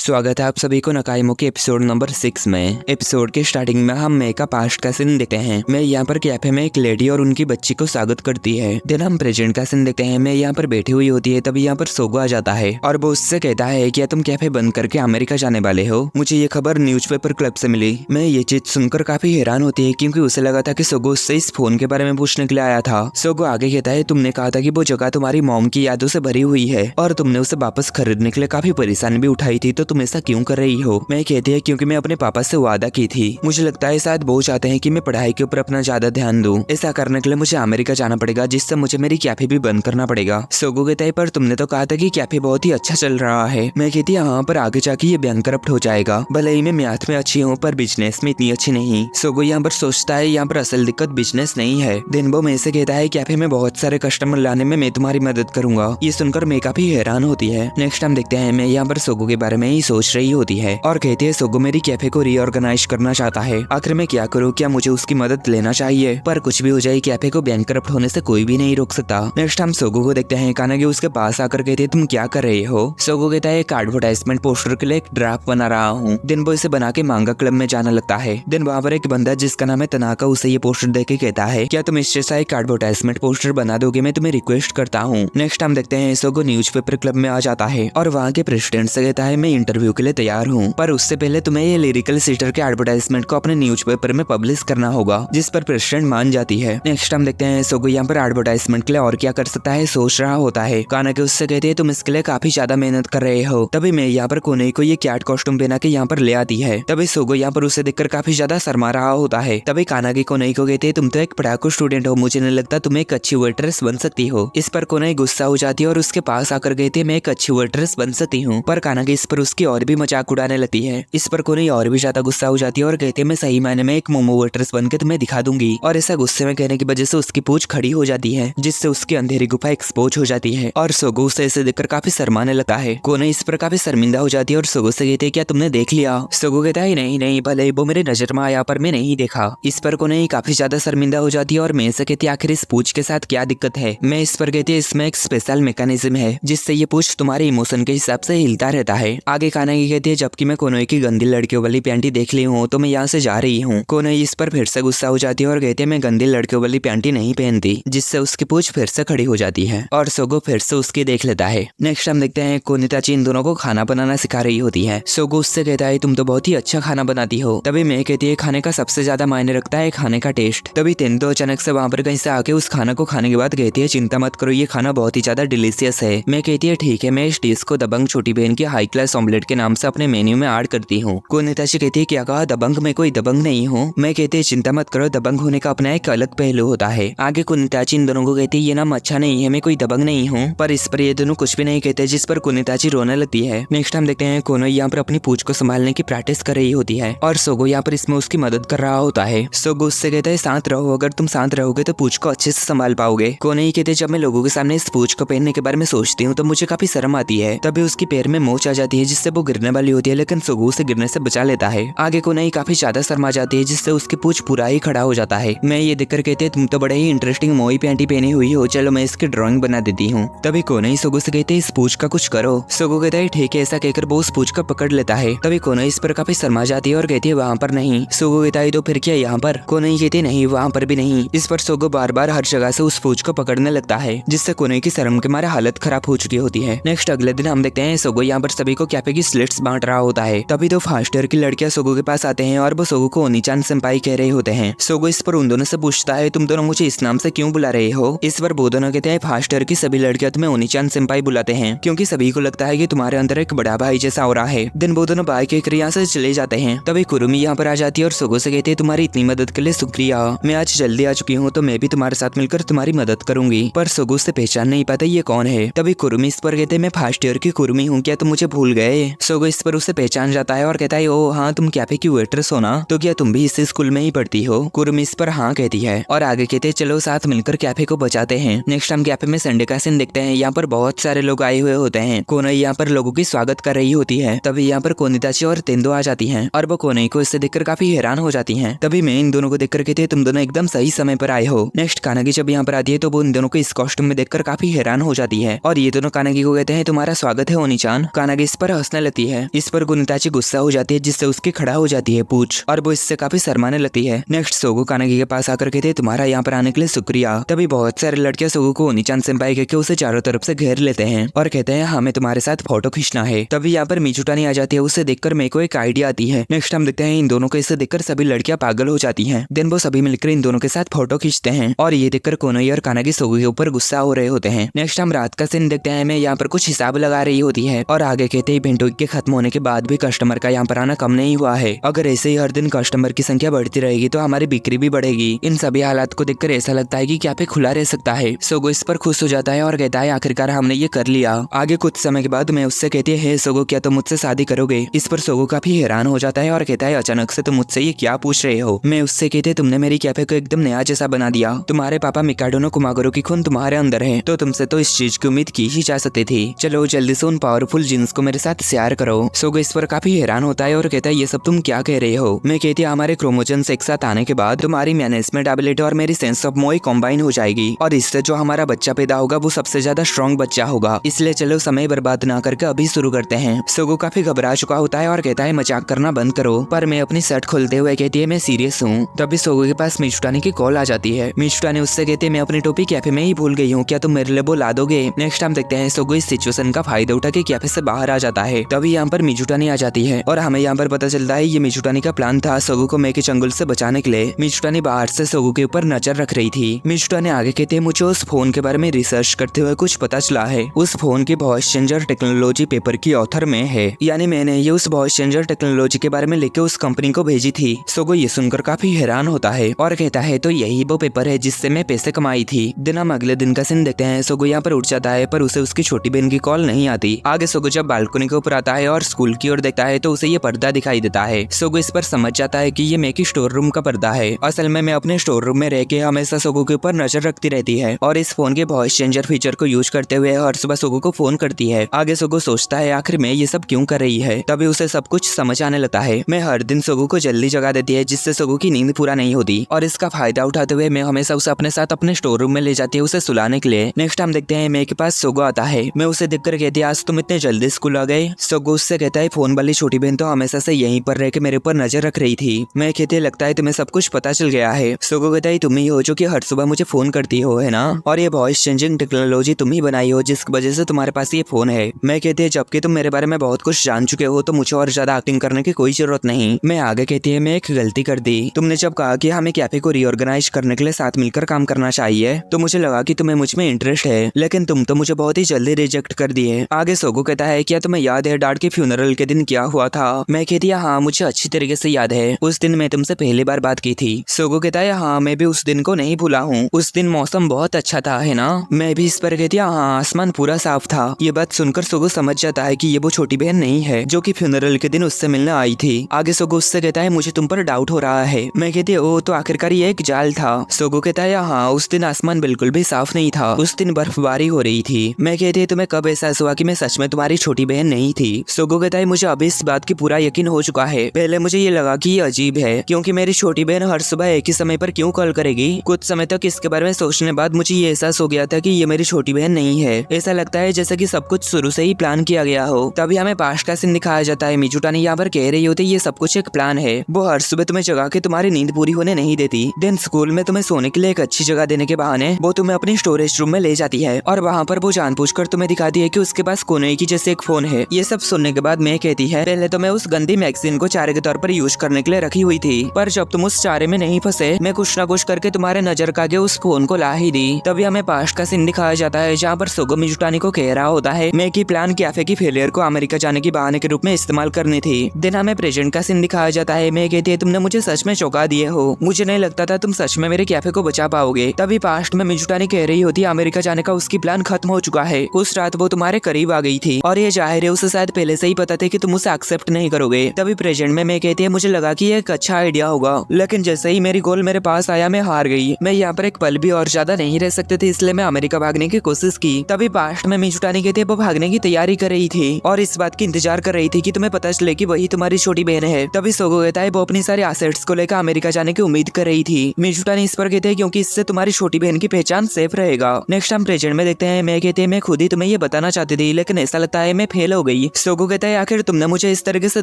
स्वागत है आप सभी को नकाइमो के एपिसोड नंबर 6 में। एपिसोड के स्टार्टिंग में हम मे का पास्ट का सीन देखते हैं। मे यहाँ पर कैफे में एक लेडी और उनकी बच्ची को स्वागत करती है। देन हम प्रेजेंट का सीन देखते हैं। मे यहाँ पर बैठी हुई होती है, तभी यहाँ पर सोगो आ जाता है और वो उससे कहता है क्या तुम कैफे बंद करके अमेरिका जाने वाले हो? मुझे ये खबर न्यूज़पेपर क्लब से मिली। मैं ये चीज सुनकर काफी हैरान होती है क्योंकि उसे लगा था कि सोगो उससे इस फोन के बारे में पूछने के लिए आया था। सोगो आगे कहता है तुमने कहा था कि वो जगह तुम्हारी मॉम की यादों से भरी हुई है और तुमने उसे वापस खरीदने के लिए काफी परेशानी भी उठाई थी, तो तुम ऐसा क्यों कर रही हो? मैं कहती है क्योंकि मैं अपने पापा से वादा की थी। मुझे लगता है शायद वो चाहते हैं कि मैं पढ़ाई के ऊपर अपना ज्यादा ध्यान दूं। ऐसा करने के लिए मुझे अमेरिका जाना पड़ेगा, जिससे मुझे मेरी कैफे भी बंद करना पड़ेगा। सोगो कहता है पर तुमने तो कहा था कि कैफे बहुत ही अच्छा चल रहा है। मैं कहती है हाँ, पर आगे जाके ये बैंकरप्ट हो जाएगा। भले ही मैं मैथ में अच्छी हूँ पर बिजनेस में इतनी अच्छी नहीं। सोगो यहाँ पर सोचता है यहाँ पर असल दिक्कत बिजनेस नहीं है। दिन वो मैं से कहता है कैफे में बहुत सारे कस्टमर लाने में मैं तुम्हारी मदद करूंगा। ये सुनकर मैं काफी हैरान होती है। नेक्स्ट टाइम देखते हैं मैं यहाँ पर सोगो के बारे में ही सोच रही होती है और कहती है सोगो मेरी कैफे को रीऑर्गेनाइज करना चाहता है। आखिर मैं क्या करूँ? क्या मुझे उसकी मदद लेना चाहिए? पर कुछ भी हो जाए कैफे को बैंकरप्ट होने से कोई भी नहीं रोक सकता। नेक्स्ट हम सोगो को देखते हैं। कानागी उसके पास आकर कहते हैं तुम क्या कर रहे हो? सोगो कहता है एक एडवर्टाइजमेंट पोस्टर के लिए एक ड्राफ्ट बना रहा हूँ। दिन वो इसे बना के मांगा क्लब में जाने लगता है। दिन वहाँ पर एक बंदा जिसका नाम है तनाका उसे ये पोस्टर देख के कहता है क्या तुम इस जैसा एक एडवर्टाइजमेंट पोस्टर बना दोगे? मैं तुम्हें रिक्वेस्ट करता हूँ। नेक्स्ट हम देखते हैं सोगो न्यूज़पेपर क्लब में आ जाता है और वहाँ के प्रेसिडेंट से कहता है मैं इंटरव्यू के लिए तैयार हूँ, पर उससे पहले तुम्हें ये लिरिकल सीटर के एडवर्टाइजमेंट को अपने न्यूज़पेपर में पब्लिश करना होगा, जिस पर प्रेसिडेंट मान जाती है। नेक्स्ट हम देखते हैं सोगो यहाँ पर एडवर्टाइजमेंट के लिए और क्या कर सकता है सोच रहा होता है। कानागी उससे कहते हैं तुम इसके लिए काफी ज्यादा मेहनत कर रहे हो। तभी मैं यहाँ पर कोने को ये कैट कॉस्ट्यूम पहना के यहाँ पर ले आती है। तभी सोगो यहाँ पर उसे देखकर काफी ज्यादा शर्मा रहा होता है। तभी कानागी कोने को कहते हैं तुम तो एक पढ़ाकू स्टूडेंट हो, मुझे नहीं लगता तुम एक अच्छी वेट्रेस बन सकती हो। इस पर कोने गुस्सा हो जाती है और उसके पास आकर कहते हैं मैं एक अच्छी वेट्रेस बन सकती हूँ। पर कानागी इस पर उसकी और भी मजाक उड़ाने लगती है। इस पर कोने और भी ज्यादा गुस्सा हो जाती है और कहते हैं मैं सही मायने में एक मोमो वेट्रेस बन के तुम्हें दिखा दूंगी। और ऐसा गुस्से में कहने की वजह से उसकी पूंछ खड़ी हो जाती है, जिससे उसकी अंधेरी गुफा एक्सपोज हो जाती है और सोगो उसे इसे देखकर काफी शर्माने लगता है। कोने इस पर काफी शर्मिंदा हो जाती है और सोगो से कहते हैं क्या तुमने देख लिया? सोगो कहता है नहीं नहीं, भले वो मेरे नजर में आया पर मैं नहीं देखा। इस पर कोने काफी ज्यादा शर्मिंदा हो जाती है और मैं से कहती है आखिर इस पूंछ के साथ क्या दिक्कत है? मैं इस पर कहती है इसमें एक स्पेशल मैकेनिज्म है जिससे ये पूंछ तुम्हारे इमोशन के हिसाब से हिलता रहता है। आगे कानागी कहती है जबकि मैं कोने की गंदी लड़कियों वाली पैंटी देख ली हूँ तो मैं यहाँ से जा रही हूँ। कोने इस पर फिर से गुस्सा हो जाती है और कहती है मैं गंदी लड़कियों वाली पैंटी नहीं पहनती, जिससे उसकी पूंछ फिर से खड़ी हो जाती है और सोगो फिर से उसकी देख लेता है। नेक्स्ट हम देखते हैं कोनिताची इन दोनों को खाना बनाना सिखा रही होती है। सोगो उससे कहता है तुम तो बहुत ही अच्छा खाना बनाती हो। तभी मैं कहती है खाने का सबसे ज्यादा मायने रखता है खाने का टेस्ट। तभी तेंदो अचानक से वहाँ पर कहीं से आके उस खाना को खाने के बाद कहती है चिंता मत करो, ये खाना बहुत ही ज्यादा डिलीशियस है। मैं कहती है ठीक है, मैं इस डिश को दबंग छोटी बहन की हाई क्लास ऑमलेट के नाम से अपने मेन्यू में ऐड करती हूँ। कोनिताची कहती है क्या कहा? दबंग? मैं कोई दबंग नहीं हूँ। मैं कहती है चिंता मत करो, दबंग होने का अपना एक अलग पहलू होता है। आगे कोनिताची इन दोनों को कहती है ये नाम अच्छा नहीं है, मैं कोई दबंग नहीं हूँ। पर इस पर ये दोनों कुछ भी नहीं कहते, जिस पर कोनिताची रोने लगती है। नेक्स्ट हम देखते हैं कोनो यहाँ पर अपनी पूंछ को संभालने की प्रैक्टिस कर रही होती है और सोगो यहाँ पर इसमें उसकी मदद कर रहा होता है। सोगो उससे कहता है शांत रहो, अगर तुम शांत रहोगे तो पूंछ को अच्छे से संभाल पाओगे। कोने ही कहते जब मैं लोगों के सामने इस पूंछ को पहनने के बारे में सोचती हूँ तो मुझे काफी शर्म आती है। तभी उसकी पैर में मोच आ जाती है जिससे वो गिरने वाली होती है, लेकिन सोगो उसे गिरने से बचा लेता है। आगे कोने काफी ज्यादा शर्मा जाती है जिससे उसकी पूंछ पूरा ही खड़ा हो जाता है। मैं ये देखकर कहते तुम तो बड़े ही इंटरेस्टिंग मोई पैंटी पहनी हुई हो, चलो मैं इसकी ड्राइंग बना देती हूँ। तभी कोने सोगो से कहते इस पूंछ का कुछ करो। सोगो कहता है ठीक है। ऐसा कहकर वो उस पूंछ को पकड़ लेता है। तभी कोने इस पर काफी शर्मा जाती है और कहती है वहाँ पर नहीं। सोगो कहता है तो फिर क्या यहाँ पर? कोने कहती नहीं वहाँ पर भी नहीं। इस पर सोगो बार बार हर जगह से उस पूंछ को पकड़ने लगता है, जिससे कोने की शर्म के मारे हालत खराब हो चुकी होती है। नेक्स्ट अगले दिन हम देखते हैं सोगो यहाँ पर सभी को कैफे की स्लिट्स बांट रहा होता है। तभी तो फर्स्ट ईयर की लड़कियां सोगो के पास आते हैं और वो सोगो को ओनीचान सेंपाई कह रहे होते हैं। सोगो इस पर उन दोनों से पूछता है तुम दोनों मुझे इस नाम से क्यों बुला रहे हो? इस पर वो दोनों कहते हैं फर्स्ट ईयर की सभी लड़कियां तुम्हें ओनीचान सेंपाई बुलाते हैं क्योंकि सभी को लगता है कि तुम्हारे अंदर एक बड़ा भाई जैसा हो रहा है। दिन वो दोनों बाइक के यहाँ से चले जाते हैं। तभी कुरुमी यहाँ पर आ जाती है और सोगो से कहती है तुम्हारी इतनी मदद के लिए शुक्रिया, मैं आज जल्दी आ चुकी हूँ तो मैं भी तुम्हारे साथ मिलकर तुम्हारी मदद करूंगी। पर सोगो से पहचान नहीं पाता ये कौन है। तभी कुरुमी इस पर कहते मैं फर्स्ट ईयर की कुरुमी हूँ, क्या तुम मुझे भूल गए? सोगो इस पर उसे पहचान जाता है और कहता है ओ हाँ तुम कैफे की वेट्रेस हो ना, तो क्या तुम भी इस स्कूल में ही पढ़ती हो? कुरुमी इस पर हाँ कहती है और आगे कहते चलो साथ मिलकर कैफे को बचाते हैं। नेक्स्ट हम कैफे में संडे का सीन देखते हैं। यहाँ पर बहुत सारे लोग आए हुए होते हैं। कोने यहाँ पर लोगों की स्वागत कर रही होती है। तभी यहाँ पर कोनिताची और तेंदो आ जाती हैं और वो कोने को इससे देखकर काफी हैरान हो जाती हैं। तभी मैं इन दोनों को देखकर कहते तुम दोनों एकदम सही समय पर आए हो। नेक्स्ट कानागी जब यहाँ पर आती है तो वो इन दोनों को इस कॉस्ट्यूम में देखकर काफी हैरान हो जाती है और ये दोनों कानागी को कहते हैं तुम्हारा स्वागत है ओनीचान। कानागी इस पर हंसने लगती है। इस पर गुनिताची गुस्सा हो जाती है जिससे उसकी खड़ा हो जाती है पूछ और वो इससे काफी शर्माने लगती है। नेक्स्ट सोगो कानागी के पास आकर कहते तुम्हारा यहाँ पर आने के लिए शुक्रिया। तभी बहुत सारे लड़के सोगो को ओनीचान सेंपाई कहकर उसे चारों तरफ से घेर लेते हैं और कहते हैं हमें तुम्हारे साथ फोटो खींचना है। तभी यहाँ पर मिचुटानी आ जाती है। उसे देखकर मेरे को एक आइडिया आती है। नेक्स्ट हम देखते हैं इन दोनों को इसे देखकर सभी लड़कियां पागल हो जाती हैं। देन वो सभी मिलकर इन दोनों के साथ फोटो खींचते हैं और ये देखकर कोनोई और कानागी सोगो के ऊपर गुस्सा हो रहे होते हैं। नेक्स्ट हम रात का सीन देखते हैं। मैं यहाँ पर कुछ हिसाब लगा रही होती है और आगे कहते हैं इवेंट के खत्म होने के बाद भी कस्टमर का यहाँ पर आना कम नहीं हुआ है। अगर ऐसे ही हर दिन कस्टमर की संख्या बढ़ती रहेगी तो हमारी बिक्री भी बढ़ेगी। इन सभी हालात को देखकर ऐसा लगता है कि कैफे खुला रह सकता है। सोगो इस पर खुश हो जाता है और कहता है आखिरकार हमने ये कर लिया। आगे कुछ समय के बाद मैं उससे कहती है सोगो क्या तुम मुझसे शादी करोगे। इस पर सोगो काफी हैरान हो जाता है और कहता है अचानक से तुम मुझसे ये क्या पूछ रहे हो। मैं उससे कहते तुमने मेरी कैफे को एकदम नया जैसा बना दिया। तुम्हारे पापा मिकाडो कुमागोरो की खून तुम्हारे अंदर है तो तुमसे तो इस चीज की उम्मीद की ही जा सकती थी। चलो जल्दी से उन पावरफुल जीन्स को मेरे साथ शेयर करो। सोगो इस पर काफी हैरान होता है और कहता है ये सब तुम क्या कह रहे हो। मैं कहती हमारे क्रोमोजोन्स एक साथ आने के बाद तुम्हारी मैनेजमेंट एबिलिटी और मेरी सेंस ऑफ मोई कॉम्बाइन हो जाएगी और इससे जो हमारा बच्चा पैदा होगा वो सबसे ज्यादा स्ट्रॉन्ग बच्चा होगा। इसलिए चलो समय बर्बाद ना करके अभी शुरू करते हैं। सोगो काफी घबरा चुका होता है और कहता है मजाक करना बंद करो। पर मैं अपनी शर्ट खोलते हुए कहती है मैं सीरियस हूँ। तभी सोगो के पास मिचुटानी की कॉल आ जाती है। मिचुटानी उससे कहती है मैं अपनी टोपी कैफे में ही भूल गई हूँ, क्या तुम मेरे लिए वो ला दोगे। नेक्स्ट हम देखते हैं सोगो इस सिचुएशन का फायदा उठा के कैफे से बाहर आ जाता है। तभी यहाँ पर मिचुटानी आ जाती है और हमें यहाँ पर पता चलता है ये मिचुटानी का प्लान था सोगो को मेकी चंगुल से बचाने के लिए। मिचुटानी बाहर से सोगो के ऊपर नजर रख रही थी। मिचुटानी आगे कहते हैं मुझे उस फोन के बारे में रिसर्च करते हुए कुछ पता चला है। उस फोन की वॉइस चेंजर टेक्नोलॉजी पेपर की ऑथर में है, यानी मैंने ये उस वॉइस चेंजर टेक्नोलॉजी के बारे में लेके उस कंपनी को भेजी थी। सोगो ये सुनकर काफी हैरान होता है और कहता है तो यही वो पेपर है जिससे मैं पैसे कमाई थी। दिन हम अगले दिन का सीन देखते हैं। सोगो यहाँ पर उठ जाता है पर उसे उसकी छोटी बहन की कॉल नहीं आती। आगे सोगो जब बालकनी के ऊपर आता है और स्कूल की ओर देखता है तो उसे ये पर्दा दिखाई देता है। सोगो इस पर समझ जाता है कि ये मेकी स्टोर रूम का पर्दा है। असल में मैं अपने स्टोर रूम में रह के हमेशा सोगो के ऊपर नजर रखती रहती है और इस फोन के वॉइस चेंजर फीचर को यूज करते हुए हर सुबह सोगो को फोन करती है। आगे सोगो सोचता है आखिर में ये सब क्यों कर रही है। तभी उसे सब कुछ समझ आने लगता है। मैं हर दिन सोगो को जल्दी जगा देती है जिससे सोगो की नींद पूरा नहीं होती और इसका फायदा उठाते हुए मैं हमेशा उसे अपने साथ अपने स्टोर रूम में ले जाती है उसे सुलाने के लिए। नेक्स्ट हम देखते हैं मैं के पास सोगो आता है। मैं उसे देखकर कहती है आज तुम इतने जल्दी स्कूल आ गए। सोगो उससे कहता है फोन वाली छोटी बहन तो हमेशा से यहीं पर रह के मेरे ऊपर नजर रख रही थी। मैं कहती लगता है तुम्हें सब कुछ पता चल गया है। सोगो कहता है तुम ही हो जो कि हर सुबह मुझे फोन करती हो, है ना, और ये वॉइस चेंजिंग टेक्नोलॉजी तुम ही बनाई हो जिस वजह से तुम्हारे पास ये फोन है। मैं कहती है जबकि तुम मेरे बारे में बहुत कुछ जान चुके हो तो मुझे और ज्यादा एक्टिंग करने की कोई जरूरत नहीं। मैं आगे कहती है मैं एक गलती कर दी। तुमने जब कहा कि हमें कैफे को रीऑर्गेनाइज करने के लिए साथ मिलकर काम करना चाहिए तो मुझे लगा कि तुम्हें मुझ में इंटरेस्ट है, लेकिन तुम तो मुझे बहुत ही जल्दी रिजेक्ट कर दिए। आगे सोगो कहता है क्या तुम्हें याद है डैड के फ्यूनरल के दिन क्या हुआ था। मैं कहती है हाँ मुझे अच्छी तरीके से याद है, उस दिन मैं तुमसे पहली बार बात की थी। सोगो कहता है हाँ मैं भी उस दिन को नहीं भूला हूँ, उस दिन मौसम बहुत अच्छा था, है ना। मैं भी इस पर कहती है हाँ आसमान पूरा साफ था। ये बात सुनकर सोगो समझ जाता है कि ये वो छोटी बहन नहीं है जो कि फ्यूनरल के दिन उससे मिलने आई थी। आगे सोगो उससे कहता है मुझे तुम पर डाउट हो रहा है। मैं कहती है ओ तो आखिरकार ये एक जाल था। सोगो कहता है हाँ उस दिन आसमान बिल्कुल भी साफ नहीं था, उस दिन बर्फबारी हो रही थी। मैं कहती है तुम्हें कब एहसास हुआ कि मैं सच में तुम्हारी छोटी बहन नहीं थी। सोगो कहता है मुझे अभी इस बात की पूरा यकीन हो चुका है। पहले मुझे ये लगा कि ये अजीब है क्योंकि मेरी छोटी बहन हर सुबह एक ही समय पर क्यों कॉल करेगी। कुछ समय तक इसके बारे में सोचने बाद मुझे ये एहसास हो गया था कि ये मेरी छोटी बहन नहीं है। ऐसा लगता है जैसे कि सब कुछ शुरू से ही प्लान किया गया हो। तभी हमें पास्ट का सीन दिखाया जाता है। मिचुटानी यहाँ पर कह रही होती ये सब कुछ एक प्लान है। वो हर सुबह तुम्हें जगा के तुम्हारी नींद पूरी होने नहीं देती। देन स्कूल में तुम्हें सोने के लिए एक अच्छी जगह देने के बहाने वो तुम्हें अपनी स्टोरेज रूम में ले जाती है और वहाँ पर वो जानबूझकर तुम्हें दिखाती है कि उसके पास कोनोई की जैसे एक फोन है। ये सब सुनने के बाद मैं कहती है पहले तो मैं उस गंदी मैगजीन को चारे के तौर पर यूज करने के लिए रखी हुई थी, पर जब तुम उस चारे में नहीं फंसे मैं कुछ ना कुछ करके तुम्हारे नजर के आगे उस फोन को ला ही दी। तभी हमें पास्ट का सीन दिखाया जाता है जहाँ पर सोगो मिचुटानी को कह रहा होता है मैं की प्लान कैफे की फेलियर को अमेरिका जाने की बहाने के रूप में इस्तेमाल करनी थी। दिन हमें प्रेजेंट का सीन दिखाया जाता है। मैं कहती है तुमने मुझे सच में चौंका दिए हो, मुझे नहीं लगता था तुम सच में मेरे कैफे को बचा पाओगे। तभी पास्ट में मिचुटानी कह रही होती अमेरिका जाने का उसकी प्लान खत्म हो चुका है। उस रात वो तुम्हारे करीब आ गई थी और ये जाहिर है उसे शायद पहले से ही पता था कि तुम उसे एक्सेप्ट नहीं करोगे। तभी प्रेजेंट में मैं कहती है मुझे लगा कि ये एक अच्छा आइडिया होगा, लेकिन जैसे ही मेरी गोल मेरे पास आया मैं हार गई। मैं यहाँ पर एक पल भी और ज्यादा नहीं रह सकते थे, इसलिए मैं अमेरिका भागने की कोशिश की। तभी पास्ट में मिचुटानी कहती है वो भागने की तैयारी कर रही थी और इस बात की इंतजार कर रही थी कि तुम्हें पता चले कि वही तुम्हारी छोटी बहन है। तभी सोगो कहता है वो अपनी सारी एसेट्स को लेकर अमेरिका जाने की उम्मीद कर रही थी। मिचुटानी इस पर कहते हैं क्योंकि इससे तुम्हारी छोटी बहन की पहचान सेफ रहेगा। नेक्स्ट हम प्रेजेंट में देखते हैं। मैं कहते हैं मैं खुद ही तुम्हें ये बताना चाहती थी लेकिन ऐसा लगता है मैं फेल हो गई। गई। सोगो कहता है आखिर तुमने मुझे इस तरीके से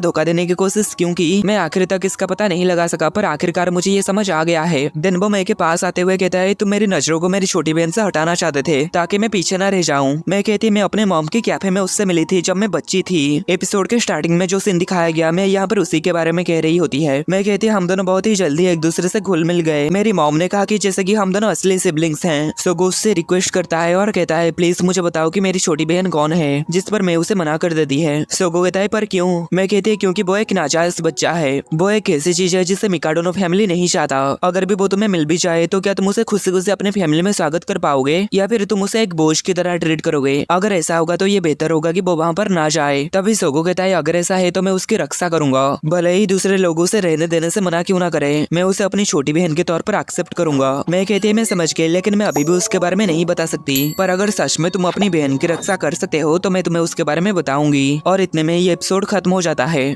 धोखा देने की कोशिश क्यों की? मैं आखिर तक इसका पता नहीं लगा सका, पर आखिरकार मुझे ये समझ आ गया है। देनबो मैं के पास आते हुए कहता है तुम मेरी नजरों को मेरी छोटी बहन से हटाना चाहते थे ताकि मैं पीछे न रह जाऊं। मैं कहती मैं अपने मॉम की कैफे में उससे मिली थी जब मैं बच्ची थी। एपिसोड के स्टार्टिंग में जो सीन दिखाया गया मैं यहाँ पर उसी के बारे में कह रही होती है। मैं कहती हम दोनों बहुत ही जल्दी एक दूसरे से घुल मिल गए। मेरी मॉम ने कहा कि जैसे कि हम दोनों असली सिबलिंग्स हैं। सोगो उससे रिक्वेस्ट करता है और कहता है प्लीज मुझे बताओ कि मेरी छोटी बहन कौन है, जिस पर मैं उसे मना कर देती है। सोगो कहता है पर क्यों? मैं कहती है क्योंकि वो एक नाजायज बच्चा है। वो एक ऐसी चीज है जिसे मिकाडो फैमिली नहीं चाहता। अगर भी वो तुम्हें मिल भी जाए तो क्या तुम उसे खुशी खुशी अपने फैमिली में स्वागत कर पाओगे या फिर तुम उसे एक बोझ की तरह ट्रीट करोगे? अगर ऐसा होगा तो ये बेहतर होगा कि वो वहाँ पर ना जाए। तभी सोगो कहता है अगर ऐसा है तो मैं उसकी रक्षा करूंगा, भले ही दूसरे लोगों से रहने देने से मना क्यों ना करे। मैं उसे अपनी छोटी बहन के तौर पर एक्सेप्ट करूंगा। मैं कहती है मैं समझ गई, लेकिन मैं अभी भी उसके बारे में नहीं बता सकती। पर अगर सच में तुम अपनी बहन की रक्षा कर सकते हो तो मैं तुम्हें उसके बारे में बताऊंगी। और इतने में ये एपिसोड खत्म हो जाता है।